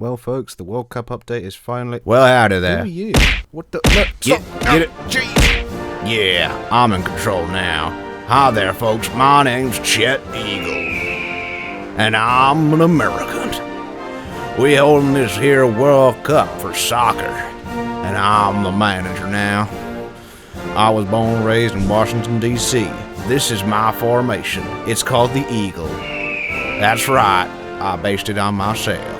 Well, folks, the World Cup update is finally... Well, howdy there. Who are you? What the... Get it? Jeez. Yeah, I'm in control now. Hi there, folks. My name's Chet Eagle. And I'm an American. We holding this here World Cup for soccer. And I'm the manager now. I was born and raised in Washington, D.C. This is my formation. It's called the Eagle. That's right. I based it on myself.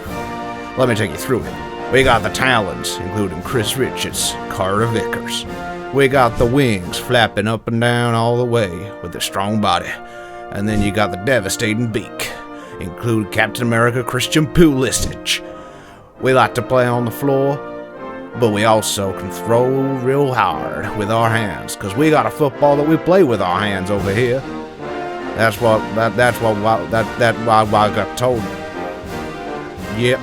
Let me take you through it. We got the talons, including Chris Richards, Carter Vickers. We got the wings flapping up and down all the way with a strong body. And then you got the devastating beak, include Captain America Christian Pulisic. We like to play on the floor, but we also can throw real hard with our hands, because we got a football that we play with our hands over here. That's why I got told. Yep.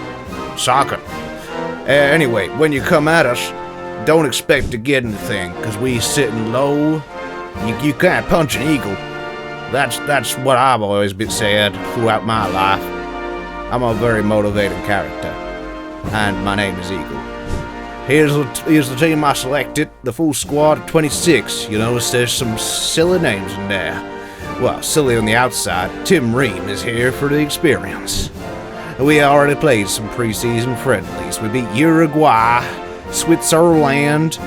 Soccer. Anyway, when you come at us, don't expect to get anything, because we sitting low. You can't punch an eagle. That's what I've always been said throughout my life. I'm a very motivated character, and my name is Eagle. Here's the team I selected, the full squad of 26. You notice there's some silly names in there. Well, silly on the outside. Tim Ream is here for the experience. We already played some preseason friendlies. We beat Uruguay, Switzerland,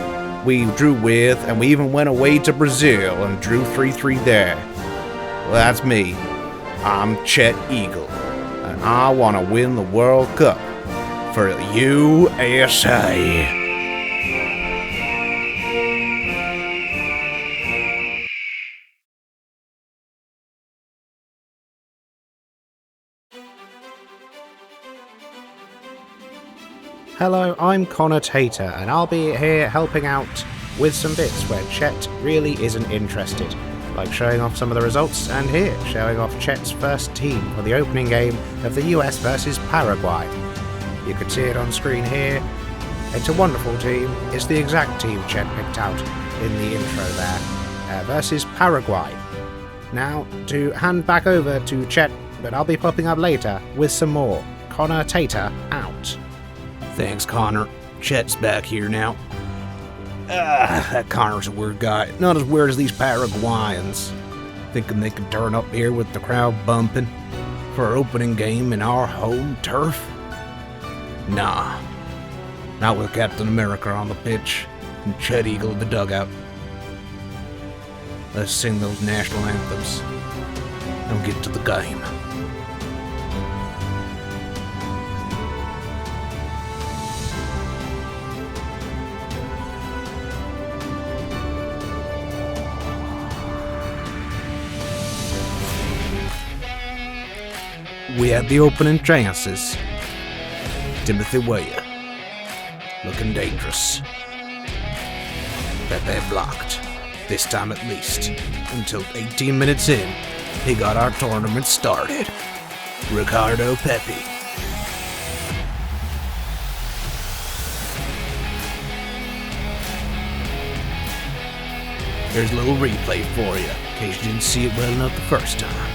we drew with, and we even went away to Brazil and drew 3-3 there. Well, that's me. I'm Chet Eagle, and I want to win the World Cup for the USA. Hello, I'm Connor Tater, and I'll be here helping out with some bits where Chet really isn't interested, like showing off some of the results, and here, showing off Chet's first team for the opening game of the US versus Paraguay. You can see it on screen here. It's a wonderful team. It's the exact team Chet picked out in the intro there, versus Paraguay. Now, to hand back over to Chet, but I'll be popping up later with some more. Connor Tater out. Thanks, Connor. Chet's back here now. That Connor's a weird guy. Not as weird as these Paraguayans. Thinking they could turn up here with the crowd bumping for our opening game in our home turf? Nah. Not with Captain America on the pitch and Chet Eagle in the dugout. Let's sing those national anthems and get to the game. We had the opening chances. Timothy Weah, looking dangerous. Pepe blocked, this time at least, until 18 minutes in, he got our tournament started. Ricardo Pepe. Here's a little replay for you, in case you didn't see it well enough the first time.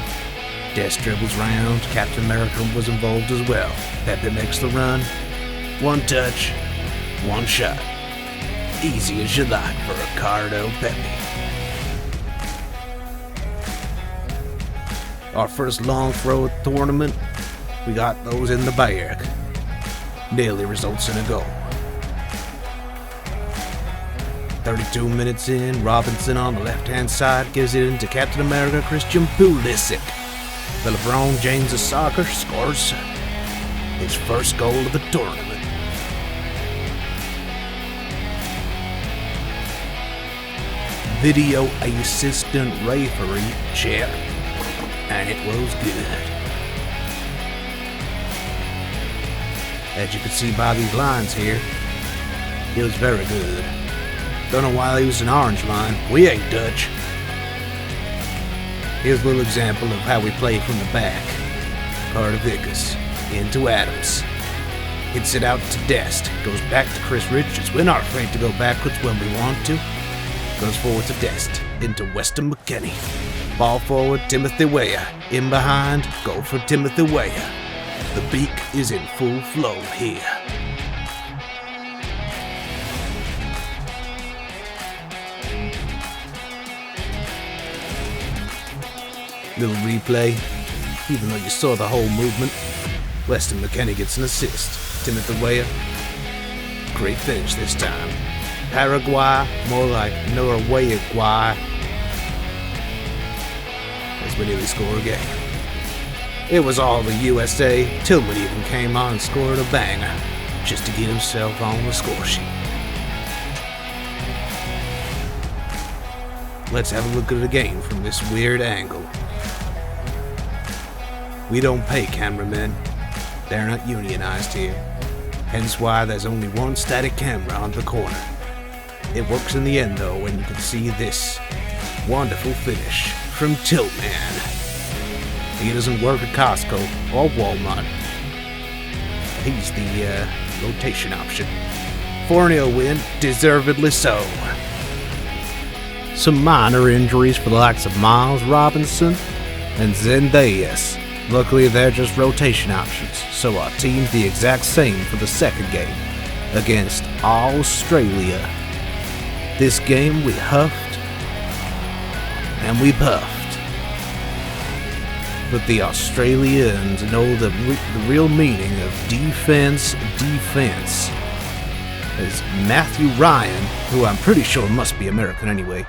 Des dribbles round, Captain America was involved as well. Pepe makes the run. One touch, one shot. Easy as you like for Ricardo Pepe. Our first long throw at the tournament, we got those in the bag. Nearly results in a goal. 32 minutes in, Robinson on the left-hand side gives it into Captain America Christian Pulisic. The LeBron James of soccer scores his first goal of the tournament. Video assistant referee Chet, and it was good. As you can see by these lines here, it was very good. Don't know why they used an orange line. We ain't Dutch. Here's a little example of how we play from the back. Carter Vickers into Adams. Hits it out to Dest. Goes back to Chris Richards. We're not afraid to go backwards when we want to. Goes forward to Dest. Into Weston McKennie. Ball forward, Timothy Weah. In behind, goal for Timothy Weah. The beak is in full flow here. Little replay, even though you saw the whole movement. Weston McKennie gets an assist. Timothy Weah, great finish this time. Paraguay, more like Norway. As we nearly score again. It was all the USA. Tillman even came on and scored a banger, just to get himself on the score sheet. Let's have a look at it again from this weird angle. We don't pay cameramen. They're not unionized here. Hence why there's only one static camera on the corner. It works in the end though when you can see this wonderful finish from Tillman. He doesn't work at Costco or Walmart. He's the rotation option. 4-0 win, deservedly so. Some minor injuries for the likes of Miles Robinson and Zendejas. Luckily, they're just rotation options, so our team's the exact same for the second game against Australia. This game we huffed and we puffed, but the Australians know the real meaning of defense. As Matthew Ryan, who I'm pretty sure must be American anyway,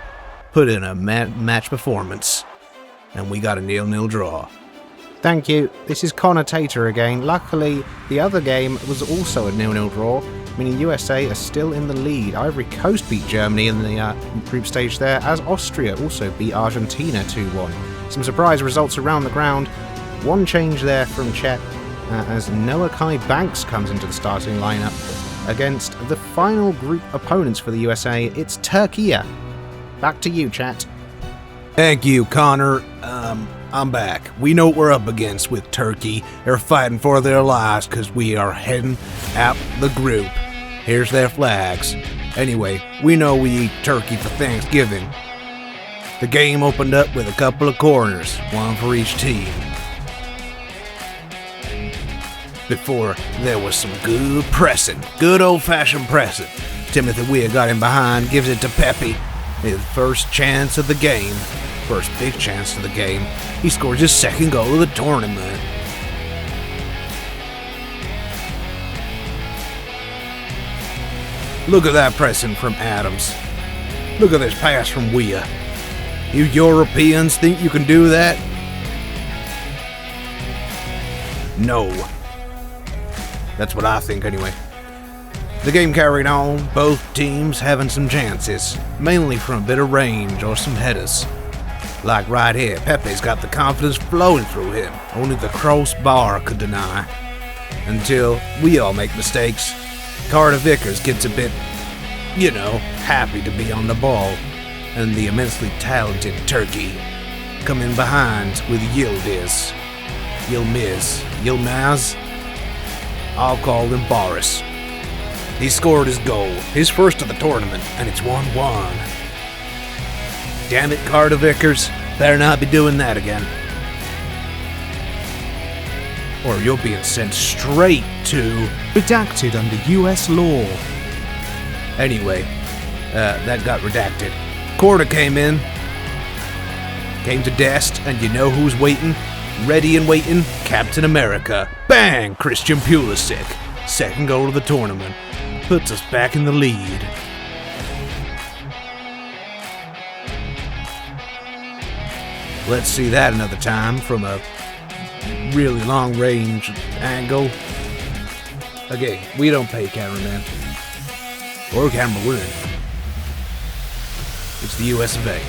put in a match performance, and we got a 0-0 draw. Thank you, this is Connor Tater again. Luckily, the other game was also a 0-0 draw, meaning USA are still in the lead. Ivory Coast beat Germany in the group stage there, as Austria also beat Argentina 2-1. Some surprise results around the ground. One change there from Chet, as Noah Kai Banks comes into the starting lineup. Against the final group opponents for the USA, it's Turkey. Back to you, Chet. Thank you, Connor. I'm back. We know what we're up against with Turkey. They're fighting for their lives because we are heading out the group. Here's their flags. Anyway, we know we eat turkey for Thanksgiving. The game opened up with a couple of corners, one for each team. Before there was some good pressing, good old-fashioned pressing. Timothy Weah got in behind, gives it to Pepe. His first chance of the game. First big chance of the game. He scores his second goal of the tournament. Look at that pressing from Adams. Look at this pass from Weah. You Europeans think you can do that? No. That's what I think anyway. The game carried on, both teams having some chances, mainly from a bit of range or some headers. Like right here, Pepe's got the confidence flowing through him, only the crossbar could deny. Until we all make mistakes. Carter Vickers gets a bit, happy to be on the ball, and the immensely talented Turkey come in behind with Yilmaz. I'll call him Boris. He scored his goal, his first of the tournament, and it's 1-1. Damn it, Carter Vickers, better not be doing that again. Or you're being sent straight to redacted under US law. Anyway, that got redacted. Corda came to Dest, and you know who's waiting? Ready and waiting, Captain America. Bang! Christian Pulisic. Second goal of the tournament. Puts us back in the lead. Let's see that another time from a really long range angle. Okay, we don't pay cameraman. Or camera women. It's the US of A.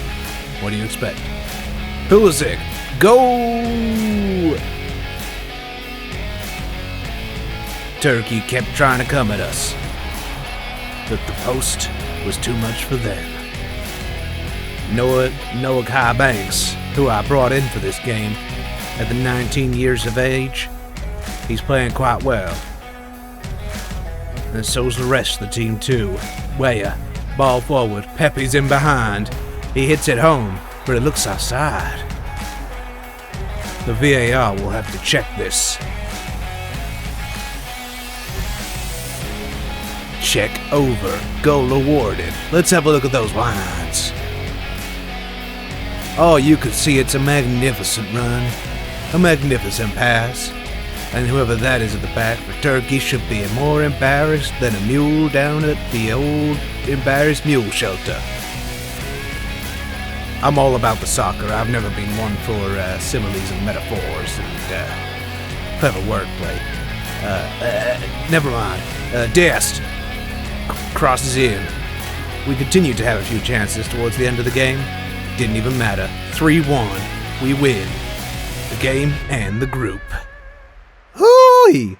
What do you expect? Pulisic, go! Turkey kept trying to come at us, but the post was too much for them. Noah Kai Banks, who I brought in for this game, at the 19 years of age, he's playing quite well. And so's the rest of the team too. Weah, ball forward, Pepe's in behind. He hits it home, but it looks outside. The VAR will have to check this. check over. Goal awarded. Let's have a look at those lines. Oh, you could see it's a magnificent run. A magnificent pass. And whoever that is at the back for Turkey should be more embarrassed than a mule down at the old embarrassed mule shelter. I'm all about the soccer. I've never been one for similes and metaphors and clever wordplay. Never mind. Dest crosses in. We continued to have a few chances towards the end of the game. Didn't even matter. 3-1. We win. The game and the group. Hooey!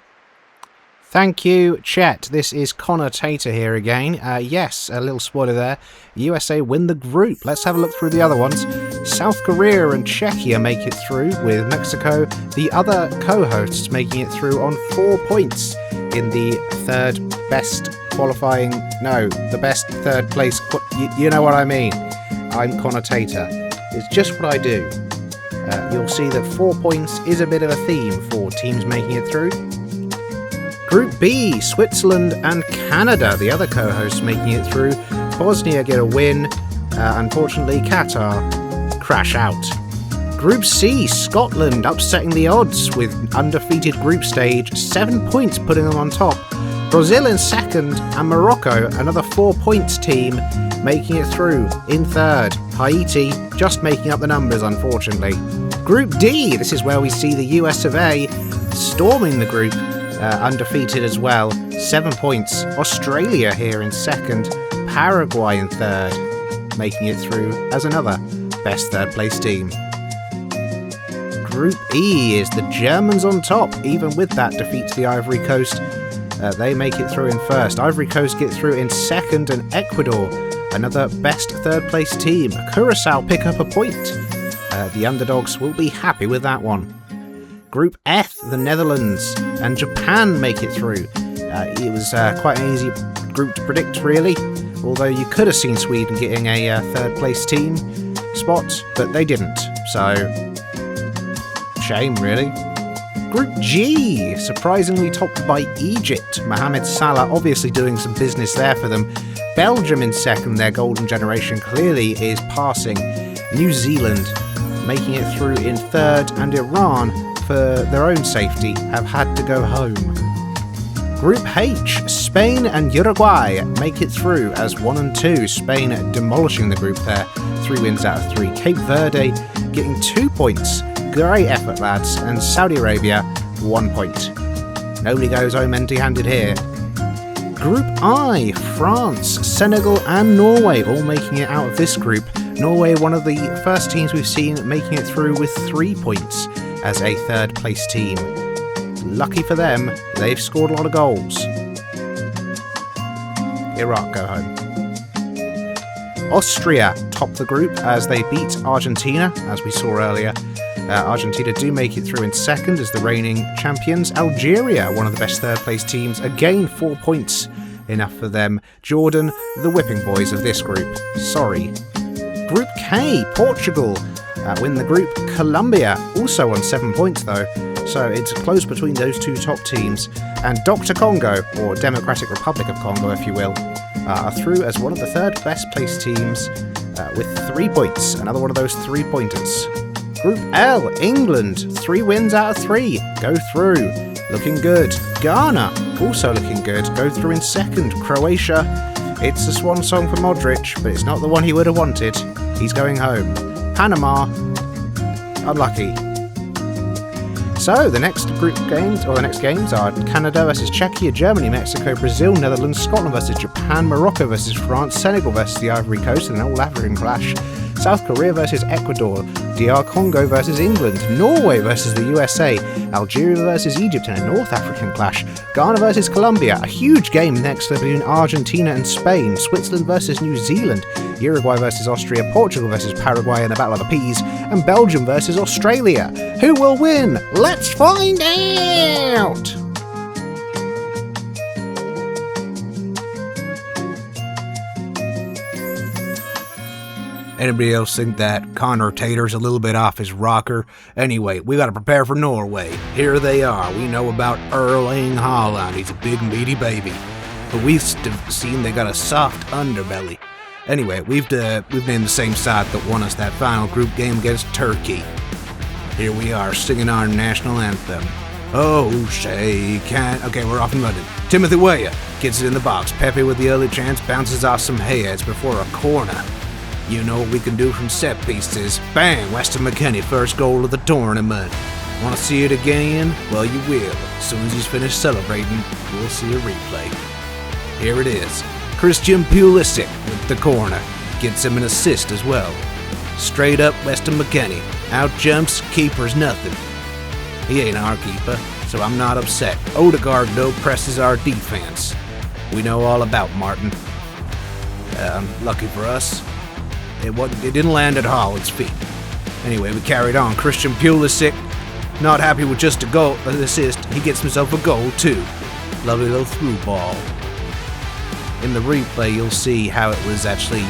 Thank you, Chet. This is Connor Tater here again. Yes, a little spoiler there. USA win the group. Let's have a look through the other ones. South Korea and Czechia make it through, with Mexico, the other co-hosts, making it through on 4 points in the third best qualifying... No, the best third place... You know what I mean. I'm Connor Tater. It's just what I do. You'll see that 4 points is a bit of a theme for teams making it through. Group B, Switzerland and Canada, the other co-hosts making it through. Bosnia get a win. Unfortunately, Qatar crash out. Group C, Scotland upsetting the odds with undefeated group stage, 7 points putting them on top. Brazil in second, and Morocco, another 4 points team, making it through in third. Haiti just making up the numbers, unfortunately. Group D, this is where we see the US of A storming the group, undefeated as well, 7 points. Australia here in second, Paraguay in third, making it through as another best third place team. Group E is the Germans on top, even with that defeat to the Ivory Coast. They make it through in first. Ivory Coast get through in second, and Ecuador, another best third place team. Curacao pick up a point. The underdogs will be happy with that one. Group F, the Netherlands and Japan make it through. It was quite an easy group to predict, really, although you could have seen Sweden getting a third place team spot, but they didn't, so shame, really. Group G, surprisingly topped by Egypt. Mohamed Salah obviously doing some business there for them. Belgium in second, their golden generation clearly is passing. New Zealand making it through in third, and Iran, for their own safety, have had to go home. Group H, Spain and Uruguay make it through as 1 and 2. Spain demolishing the group there, 3 wins out of 3. Cape Verde getting 2 points. Great effort, lads. And Saudi Arabia, 1 point. Nobody goes home empty-handed here. Group I, France, Senegal and Norway all making it out of this group. Norway, one of the first teams we've seen making it through with 3 points as a third place team. Lucky for them, they've scored a lot of goals. Iraq go home. Austria top the group as they beat Argentina, as we saw earlier. Argentina do make it through in second as the reigning champions. Algeria, one of the best third place teams, again 4 points, enough for them. Jordan, the whipping boys of this group. Sorry. Group K, Portugal win the group. Colombia also on 7 points though, so it's close between those two top teams. And Dr. Congo, or Democratic Republic of Congo if you will, are through as one of the third best placed teams with 3 points. Another one of those 3-pointers. Group L, England, 3 wins out of 3, go through, looking good. Ghana, also looking good, go through in second. Croatia, it's the swan song for Modric, but it's not the one he would have wanted. He's going home. Panama, unlucky. So the next group games, or the next games, are Canada versus Czechia, Germany, Mexico, Brazil, Netherlands, Scotland versus Japan, Morocco versus France, Senegal versus the Ivory Coast in an all-African clash, South Korea versus Ecuador, DR Congo versus England, Norway versus the USA, Algeria versus Egypt in a North African clash, Ghana versus Colombia, a huge game next between Argentina and Spain, Switzerland versus New Zealand, Uruguay versus Austria, Portugal versus Paraguay in the Battle of the Peas, and Belgium versus Australia. Who will win? Let's find out! Anybody else think that Connor Tater's a little bit off his rocker? Anyway, we gotta prepare for Norway. Here they are. We know about Erling Haaland. He's a big meaty baby. but we've seen they got a soft underbelly. Anyway, we've named the same side that won us that final group game against Turkey. Here we are, singing our national anthem. Oh, shake hand. Okay, we're off and running. Timothy Weah gets it in the box. Pepe with the early chance bounces off some heads before a corner. You know what we can do from set pieces. Bang! Weston McKennie, first goal of the tournament. Want to see it again? Well, you will. As soon as he's finished celebrating, we'll see a replay. Here it is. Christian Pulisic with the corner. Gets him an assist as well. Straight up Weston McKennie. Out jumps, keeper's nothing. He ain't our keeper, so I'm not upset. Odegaard, though, presses our defense. We know all about Martin. Lucky for us, it didn't land at Haaland's feet. Anyway, we carried on. Christian Pulisic, not happy with just an assist. He gets himself a goal, too. Lovely little through ball. In the replay, you'll see how it was actually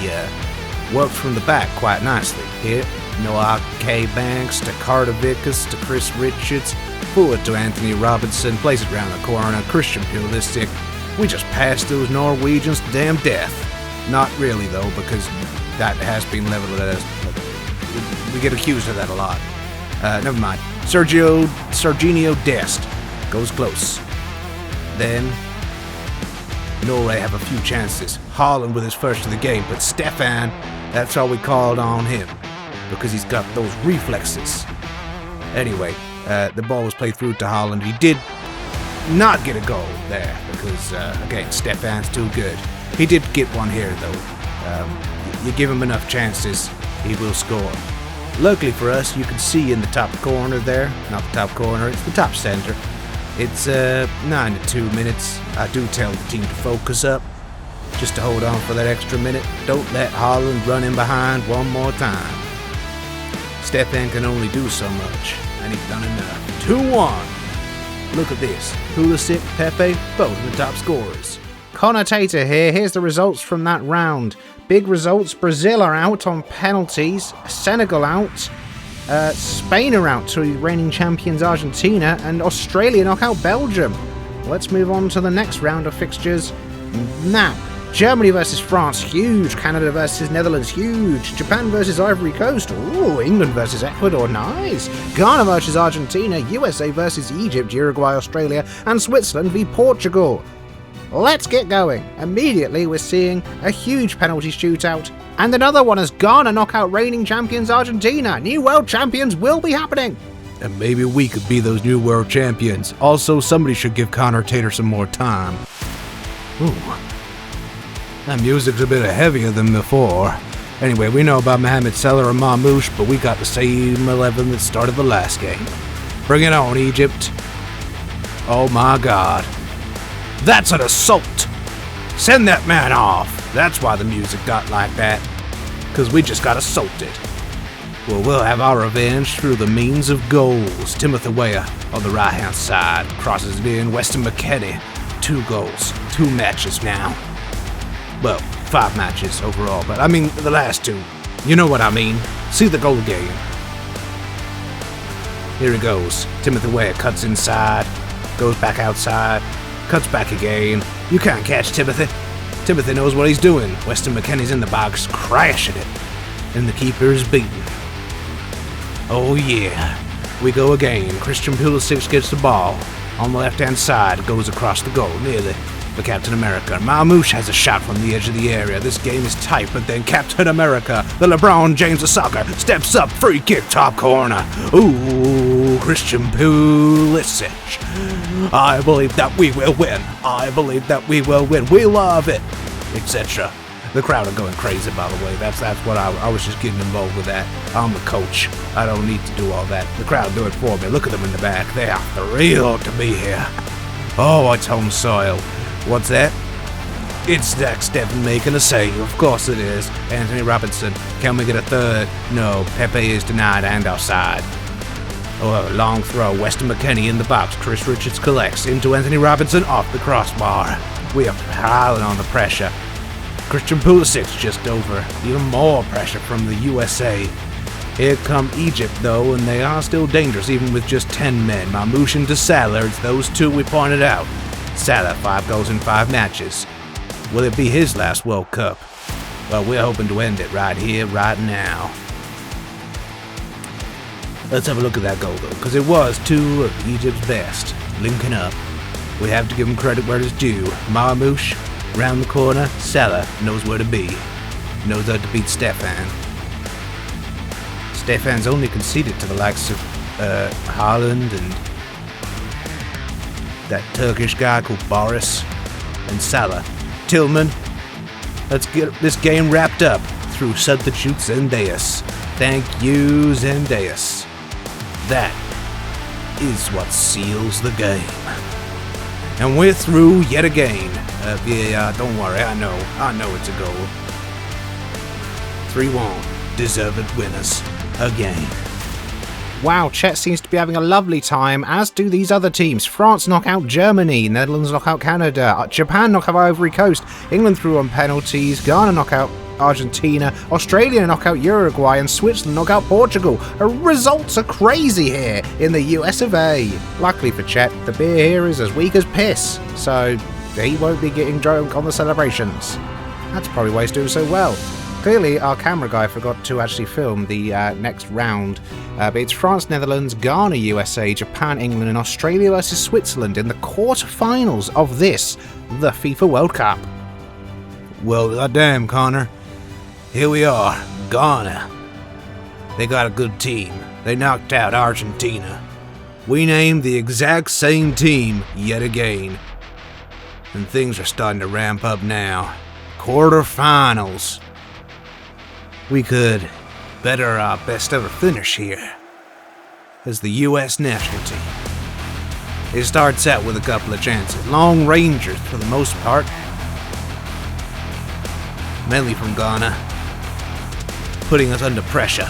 worked from the back quite nicely. Here, Noah K. Banks to Carter Vickers to Chris Richards, forward to Anthony Robinson, plays it round the corner, Christian Pulisic. We just passed those Norwegians to damn death. Not really, though, because that has been leveled at us. We get accused of that a lot. Never mind. Serginho Dest goes close. Then Norway have a few chances. Haaland with his first of the game, but Stefan, that's all we called on him, because he's got those reflexes. Anyway, the ball was played through to Haaland. He did not get a goal there, because, again, Stefan's too good. He did get one here, though. You give him enough chances, he will score. Luckily for us, you can see in the top corner there, not the top corner, it's the top center. It's 9 to 2 minutes. I do tell the team to focus up, just to hold on for that extra minute. Don't let Haaland run in behind one more time. Stefan can only do so much, and he's done enough. 2-1. Look at this. Pulisic, Pepe, both the top scorers. Connor Tater here. Here's the results from that round. Big results. Brazil are out on penalties. Senegal out. Spain are out to reigning champions Argentina, and Australia knock out Belgium. Let's move on to the next round of fixtures. Now, Germany versus France, huge. Canada versus Netherlands, huge. Japan versus Ivory Coast, ooh. England versus Ecuador, nice. Ghana versus Argentina, USA versus Egypt, Uruguay, Australia, and Switzerland v Portugal. Let's get going. Immediately, we're seeing a huge penalty shootout, and another one as Ghana knock out reigning champions Argentina. New world champions will be happening. And maybe we could be those new world champions. Also, somebody should give Connor Tater some more time. Ooh. That music's a bit heavier than before. Anyway, we know about Mohamed Salah and Marmoush, but we got the same 11 that started the last game. Bring it on, Egypt. Oh my God. That's an assault! Send that man off! That's why the music got like that. 'Cause we just got assaulted. Well, we'll have our revenge through the means of goals. Timothy Weah on the right-hand side crosses it in. Weston McKennie, 2 goals, 2 matches now. Well, 5 matches overall, but I mean the last 2. You know what I mean. See the goal again. Here he goes. Timothy Weah cuts inside, goes back outside, cuts back again. You can't catch Timothy. Timothy knows what he's doing. Weston McKennie's in the box, crashing it. And the keeper is beaten. Oh yeah. We go again. Christian Pulisic gets the ball. On the left-hand side, goes across the goal, nearly. For Captain America. Marmoush has a shot from the edge of the area. This game is tight, but then Captain America, the LeBron James of soccer, steps up, free kick, top corner. Ooh, Christian Pulisic. I believe that we will win. I believe that we will win. We love it, etc. The crowd are going crazy, by the way. That's what I was just getting involved with that. I'm the coach. I don't need to do all that. The crowd do it for me. Look at them in the back. They are thrilled to be here. Oh, it's home soil. What's that? It's Zach Steffen making a save. Of course it is. Anthony Robinson. Can we get a third? No. Pepe is denied and offside. Oh, a long throw. Weston McKennie in the box. Chris Richards collects. Into Anthony Robinson. Off the crossbar. We are piling on the pressure. Christian Pulisic just over. Even more pressure from the USA. Here come Egypt, though, and they are still dangerous, even with just 10 men. Marmoush and Salah, it's those 2 we pointed out. Salah, 5 goals in 5 matches. Will it be his last World Cup? Well, we're hoping to end it right here, right now. Let's have a look at that goal, though, because it was 2 of Egypt's best linking up. We have to give him credit where it's due. Marmouche, round the corner, Salah knows where to be. Knows how to beat Stefan. Stefan's only conceded to the likes of Haaland and that Turkish guy called Boris and Salah. Tillman, let's get this game wrapped up through substitute Zendeus. Thank you, Zendeus. That is what seals the game. And we're through yet again. VAR, don't worry, I know it's a goal. 3-1, deserved winners again. Wow, Chet seems to be having a lovely time, as do these other teams. France knock out Germany, Netherlands knock out Canada, Japan knock out Ivory Coast, England through on penalties, Ghana knock out Argentina, Australia knock out Uruguay, and Switzerland knock out Portugal. Results are crazy here in the US of A. Luckily for Chet, the beer here is as weak as piss, so he won't be getting drunk on the celebrations. That's probably why he's doing so well. Clearly, our camera guy forgot to actually film the next round, but it's France, Netherlands, Ghana, USA, Japan, England, and Australia versus Switzerland in the quarterfinals of this, the FIFA World Cup. Well, goddamn, Connor. Here we are, Ghana. They got a good team. They knocked out Argentina. We named the exact same team yet again. And things are starting to ramp up now. Quarterfinals. We could better our best ever finish here as the U.S. national team. It starts out with a couple of chances. Long rangers for the most part. Mainly from Ghana. Putting us under pressure.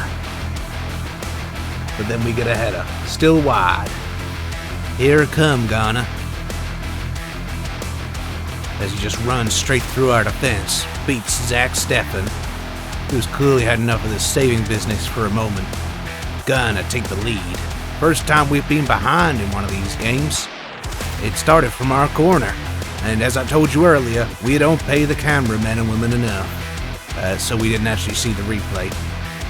But then we get a header. Still wide. Here it come, Ghana. As he just runs straight through our defense. Beats Zach Steffen, who's clearly had enough of this saving business for a moment. Ghana take the lead. First time we've been behind in one of these games. It started from our corner. And as I told you earlier, we don't pay the cameramen and women enough. So we didn't actually see the replay,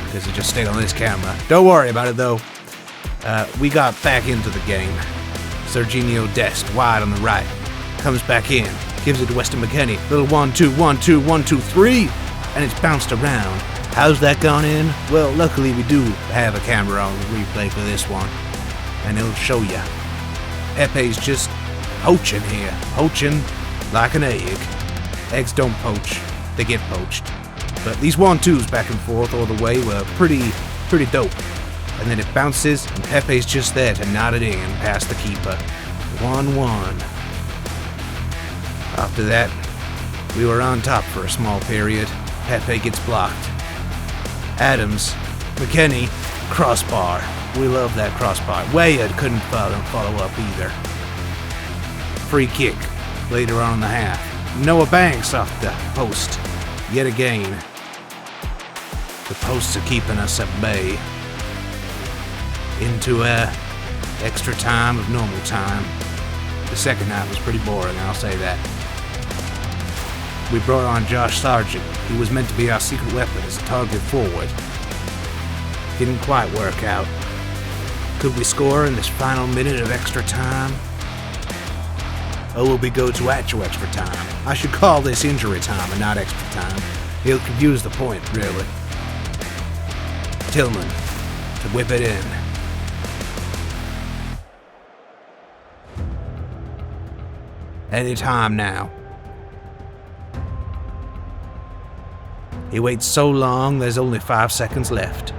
because it just stayed on this camera. Don't worry about it though. We got back into the game. Serginho Dest, wide on the right. Comes back in. Gives it to Weston McKennie. Little 1-2, 1-2, 1-2, 3. And it's bounced around. How's that gone in? Well, luckily we do have a camera on the replay for this one. And it'll show you. Pepe's just poaching here. Poaching like an egg. Eggs don't poach. They get poached. But these 1-2s back and forth all the way were pretty dope. And then it bounces, and Pepe's just there to nod it in past the keeper. 1-1. After that, we were on top for a small period. Pepe gets blocked. Adams, McKennie, crossbar. We love that crossbar. Wayard couldn't follow up either. Free kick later on in the half. Noah Banks off the post. Yet again. The posts are keeping us at bay. Into extra time of normal time. The second half was pretty boring, I'll say that. We brought on Josh Sargent. He was meant to be our secret weapon as a target forward. Didn't quite work out. Could we score in this final minute of extra time? Or will we go to actual extra time? I should call this injury time and not extra time. He'll confuse the point, really. Tillman to whip it in. Any time now. He waits so long, there's only 5 seconds left.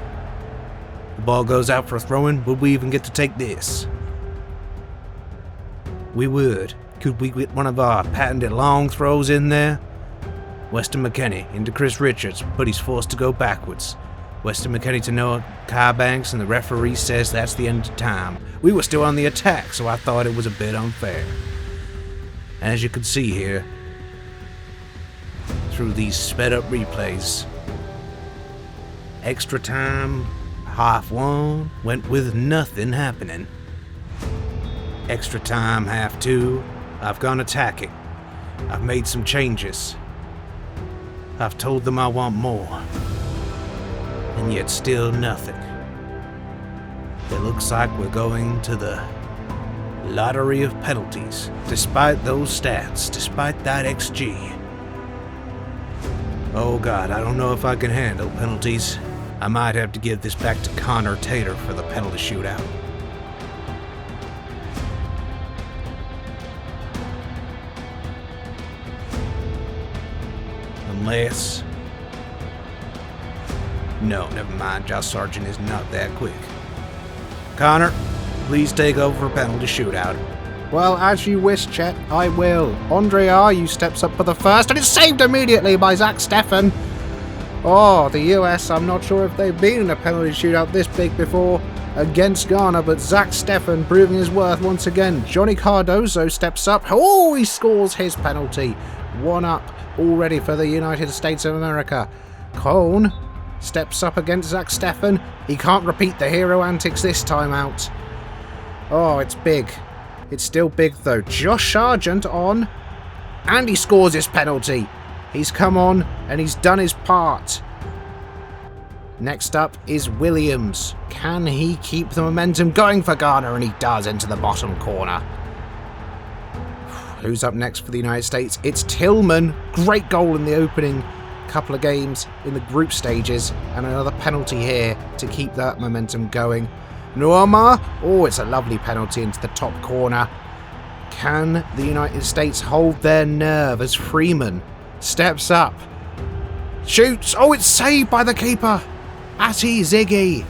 The ball goes out for a throw-in. Would we even get to take this? We would. Could we get one of our patented long throws in there? Weston McKennie into Chris Richards, but he's forced to go backwards. Weston McKennie to Noah Kai Banks, and the referee says that's the end of time. We were still on the attack, so I thought it was a bit unfair. As you can see here, through these sped up replays, extra time, half one, went with nothing happening. Extra time, half two, I've gone attacking. I've made some changes. I've told them I want more. And yet still nothing. It looks like we're going to the lottery of penalties, despite those stats, despite that XG. Oh God, I don't know if I can handle penalties. I might have to give this back to Connor Tater for the penalty shootout. Unless... No, never mind, Josh Sargent is not that quick. Connor, please take over for penalty shootout. Well, as you wish, Chet, I will. Andre Ayew steps up for the first, and it's saved immediately by Zach Steffen. Oh, the US, I'm not sure if they've been in a penalty shootout this big before against Ghana, but Zach Steffen proving his worth once again. Johnny Cardozo steps up. Oh, he scores his penalty. 1 up already for the United States of America. Cone steps up against Zach Steffen. He can't repeat the hero antics this time out. Oh, it's big. It's still big though. Josh Sargent on, and he scores his penalty. He's come on and he's done his part. Next up is Williams. Can he keep the momentum going for Ghana? And he does, into the bottom corner. Who's up next for the United States? It's Tillman. Great goal in the opening couple of games in the group stages, and another penalty here to keep that momentum going. Nuama, oh, it's a lovely penalty into the top corner. Can the United States hold their nerve as Freeman steps up, shoots, oh, it's saved by the keeper, Ati Ziggy.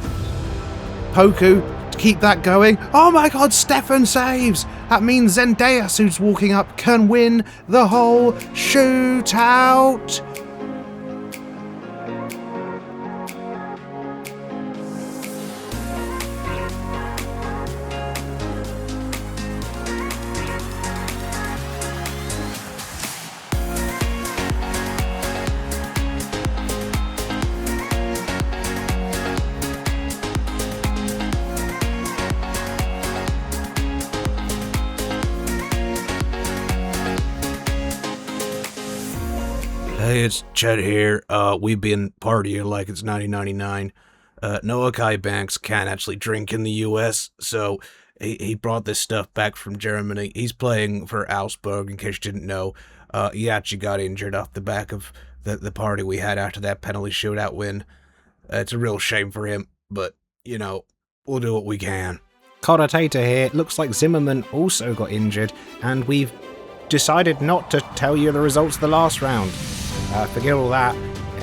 Poku to keep that going. Oh my God, Steffen saves. That means Zendejas, who's walking up, can win the whole shootout. Hey, it's Chet here. We've been partying like it's 1999. Noah Kai Banks can't actually drink in the US, so he brought this stuff back from Germany. He's playing for Augsburg, in case you didn't know. He actually got injured off the back of the party we had after that penalty shootout win. It's a real shame for him, but, you know, we'll do what we can. Commentator here. Looks like Zimmerman also got injured, and we've decided not to tell you the results of the last round. Forget all that.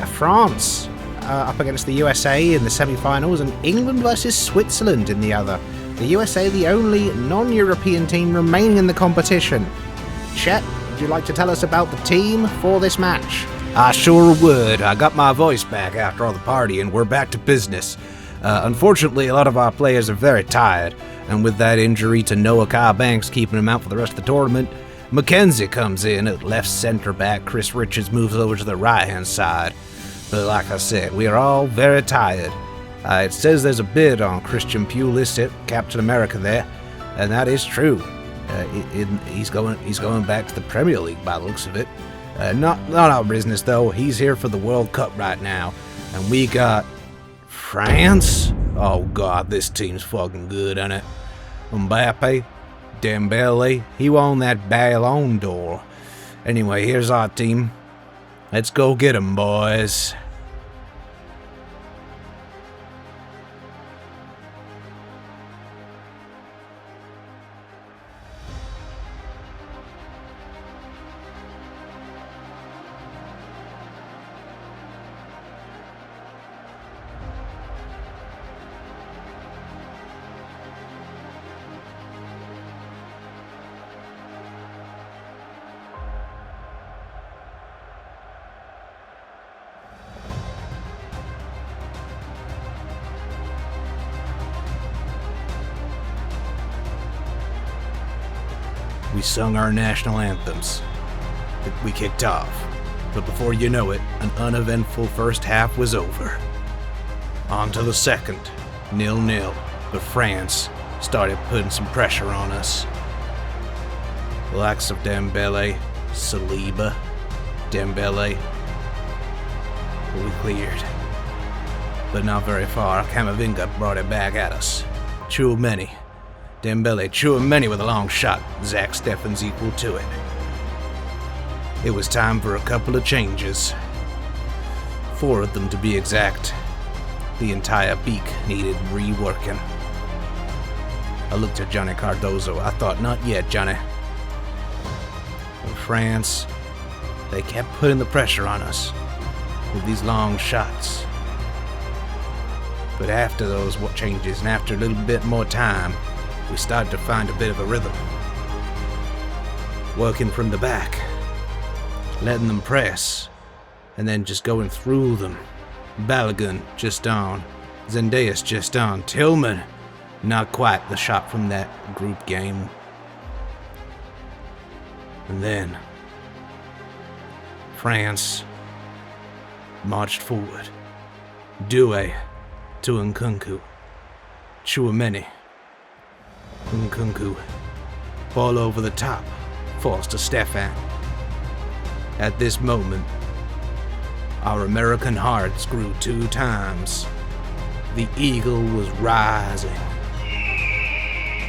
France up against the USA in the semi-finals, and England versus Switzerland in the other. The USA, the only non-European team remaining in the competition. Chet, would you like to tell us about the team for this match? I sure would. I got my voice back after all the party, and we're back to business. Unfortunately, a lot of our players are very tired, and with that injury to Noah Kai Banks keeping him out for the rest of the tournament, McKenzie comes in at left center back. Chris Richards moves over to the right-hand side. But like I said, we are all very tired. It says there's a bid on Christian Pulisic, Captain America there, and that is true. He's going back to the Premier League by the looks of it. Not our business though. He's here for the World Cup right now, and we got France. Oh God, this team's fucking good, ain't it? Mbappe, Dembele, he won that Ballon d'Or. Anyway, here's our team. Let's go get 'em, boys. We sung our national anthems. We kicked off. But before you know it, an uneventful first half was over. On to the second, 0-0. But France started putting some pressure on us. The likes of Dembele, Saliba, Dembele, we cleared. But not very far. Camavinga brought it back at us. Chouameni. Dembele, Chouameni with a long shot. Zach Steffen's equal to it. It was time for a couple of changes. 4 of them to be exact. The entire beak needed reworking. I looked at Johnny Cardozo. I thought, not yet, Johnny. In France, they kept putting the pressure on us with these long shots. But after those changes and after a little bit more time, we started to find a bit of a rhythm. Working from the back, letting them press, and then just going through them. Balogun just on, Zendejas just on, Tillman, not quite the shot from that group game. And then France marched forward. Doué to Nkunku. Chouameni. Nkunku. Ball over the top. Falls to Stefan. At this moment, our American hearts grew 2 times. The eagle was rising.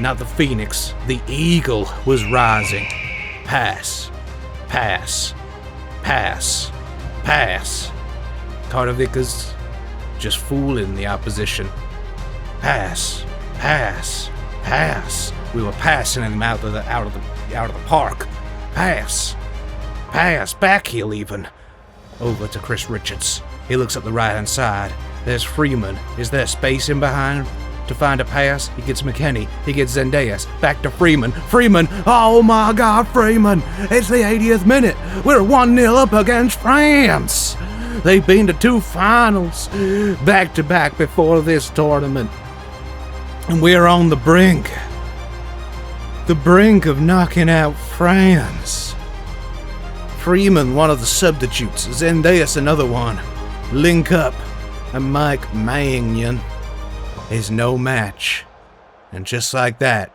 Not the phoenix, the eagle was rising. Pass. Pass. Pass. Pass. Tartavikas just fooling the opposition. Pass. Pass. Pass. We were passing him out of the park. Pass. Pass. Backheel even. Over to Chris Richards. He looks up the right-hand side. There's Freeman. Is there space in behind to find a pass? He gets McKennie. He gets Zendejas. Back to Freeman. Freeman. Oh my God, Freeman. It's the 80th minute. We're 1-0 up against France. They've been to 2 finals back-to-back before this tournament. And we're on the brink. The brink of knocking out France. Freeman, one of the substitutes. Zendejas, another one. Link up. And Mike Maignan is no match. And just like that,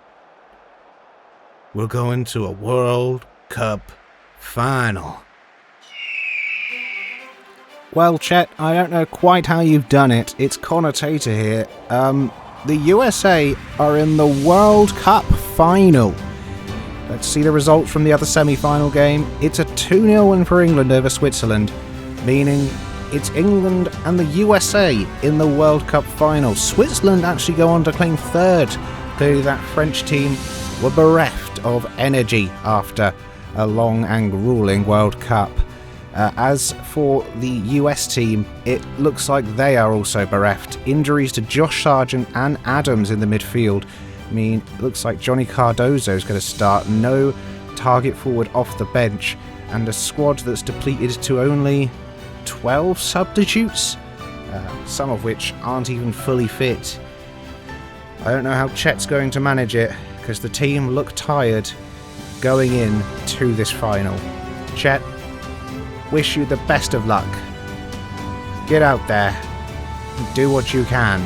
we're going to a World Cup final. Well, Chet, I don't know quite how you've done it. It's Connor Tater here. The USA are in the World Cup final. Let's see the results from the other semi-final game. It's a 2-0 win for England over Switzerland, meaning it's England and the USA in the World Cup final. Switzerland actually go on to claim 3rd. Clearly that French team were bereft of energy after a long and grueling World Cup. As for the US team, it looks like they are also bereft. Injuries to Josh Sargent and Adams in the midfield mean it looks like Johnny Cardozo is going to start. No target forward off the bench, and a squad that's depleted to only 12 substitutes, some of which aren't even fully fit. I don't know how Chet's going to manage it, because the team look tired going in to this final. Chet, wish you the best of luck. Get out there, do what you can.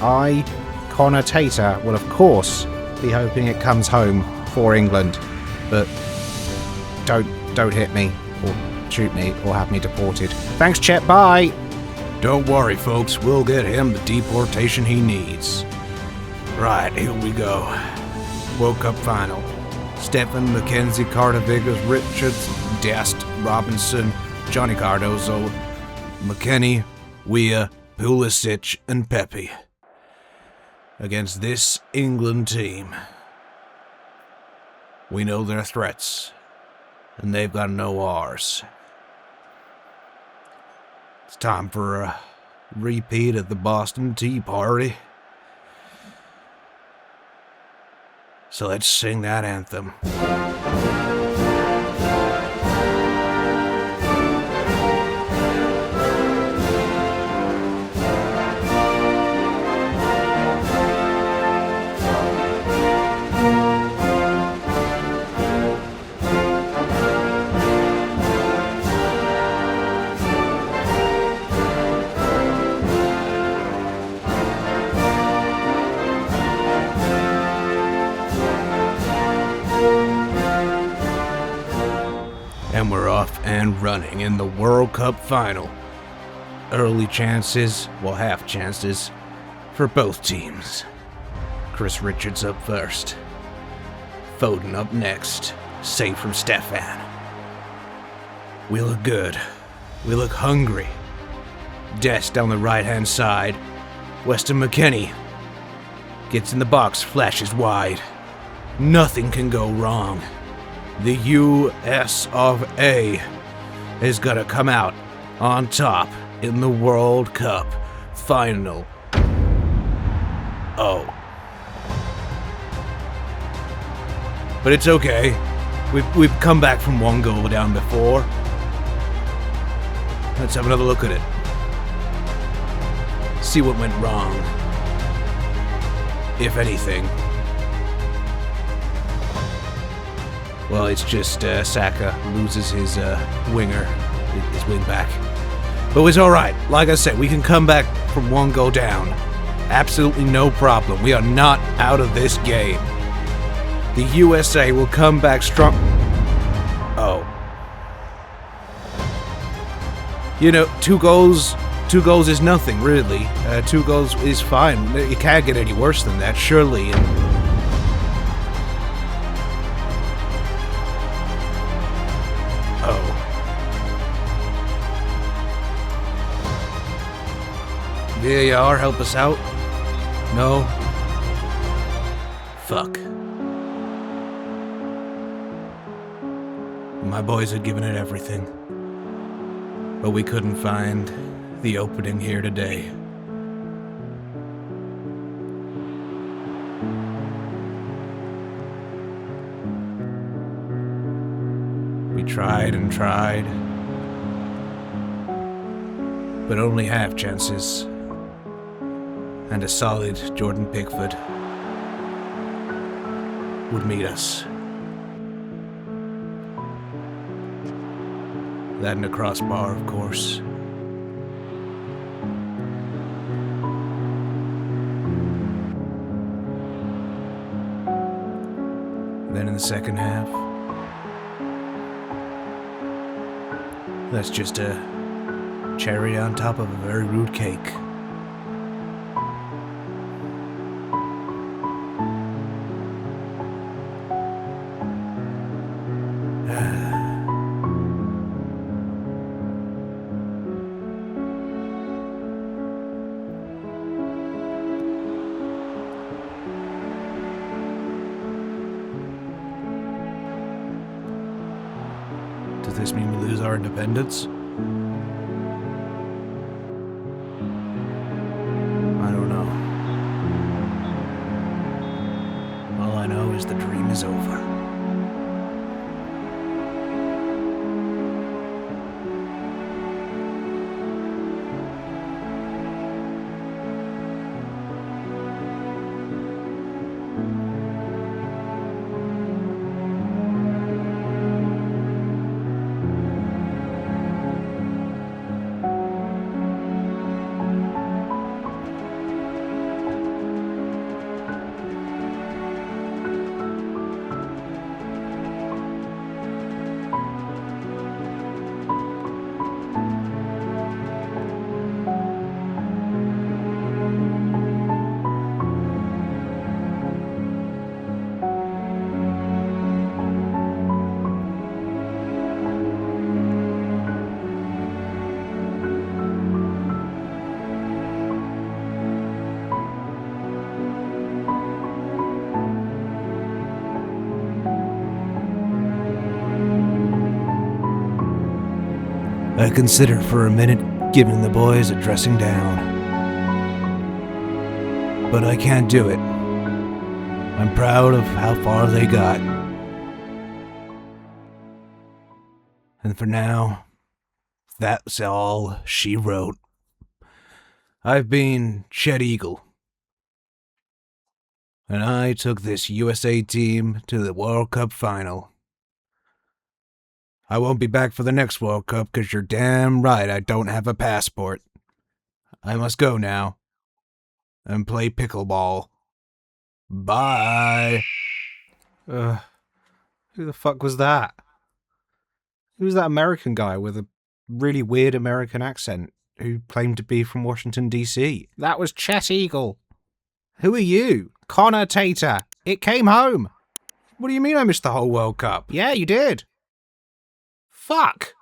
I, Connor Tater, will of course be hoping it comes home for England, but don't hit me or shoot me or have me deported. Thanks, Chet. Bye. Don't worry, folks. We'll get him the deportation he needs. Right, here we go. World Cup final. Stephen, McKenzie, Cartavigas, Richards, Dest, Robinson, Johnny Cardozo, McKennie, Weah, Pulisic, and Pepe. Against this England team. We know their threats, and they've got to know ours. It's time for a repeat of the Boston Tea Party. So let's sing that anthem. And we're off and running in the World Cup final. Early chances, well, half chances, for both teams. Chris Richards up first. Foden up next, save from Stefan. We look good. We look hungry. Dest down the right-hand side. Weston McKennie gets in the box, flashes wide. Nothing can go wrong. The US of A is gonna come out on top in the World Cup final. Oh. But it's okay. We've come back from one goal down before. Let's have another look at it. See what went wrong. If anything. Well, it's just Saka loses his winger, his wing back. But it's alright. Like I said, we can come back from one goal down. Absolutely no problem. We are not out of this game. The USA will come back strong. Oh. You know, two goals is nothing, really. 2 goals is fine. It can't get any worse than that, surely. Oh. VAR, help us out? No? Fuck. My boys had given it everything. But we couldn't find the opening here today. We tried and tried, but only half chances. And a solid Jordan Pickford would meet us. That and a crossbar, of course. Then in the second half, that's just a cherry on top of a very rude cake. Does this mean we lose our independence? I don't know. All I know is the dream is over. I considered for a minute giving the boys a dressing down. But I can't do it. I'm proud of how far they got. And for now, that's all she wrote. I've been Chet Eagle. And I took this USA team to the World Cup final. I won't be back for the next World Cup because you're damn right I don't have a passport. I must go now and play pickleball. Bye. Who the fuck was that? Who's that American guy with a really weird American accent who claimed to be from Washington, D.C.? That was Chet Eagle. Who are you? Connor Tater. It came home. What do you mean I missed the whole World Cup? Yeah, you did. Fuck.